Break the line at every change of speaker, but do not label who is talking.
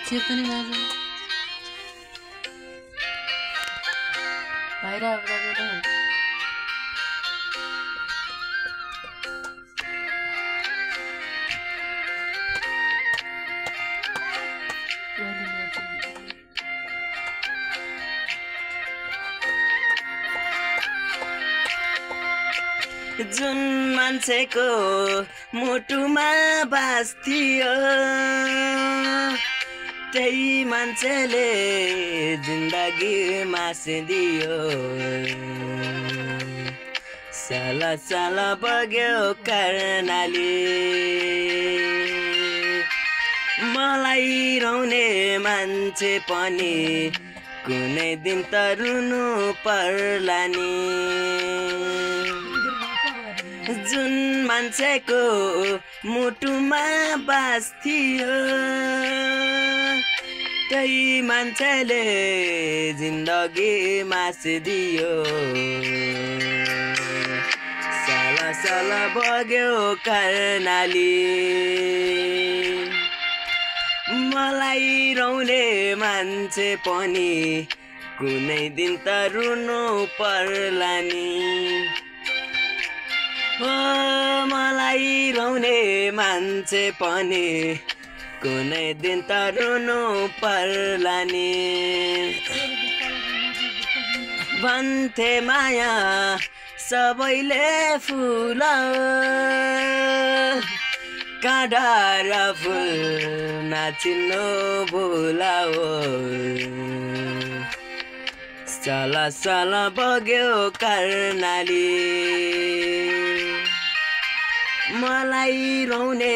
चेतनी माझा बाहिर आउँदा
जुन मान्छेको मुटुमा बास थियो त्यही मान्छेले जिन्दगी मासिदियो साला साला बग्यो कर्णाली मलाई रोउने मान्छे पनि कुनै दिन त रुनु पर्ला नि जुन मान्छेको मुटुमा बास थियो त्यही मान्छेले जिन्दगी मासिदियो साला साला बग्यो कर्णाली मलाई रोउने मान्छे पनि कुनै दिन त रुनु पर्ला नि ओ मलाई रोउने मान्छे पनि कुनै दिन त रुनु पर्ला नि भन्थे माया सबैले फुल काँडा र फुल नाचिनु भुलाओ साला साला बग्यो कर्णाली मलाई रोउने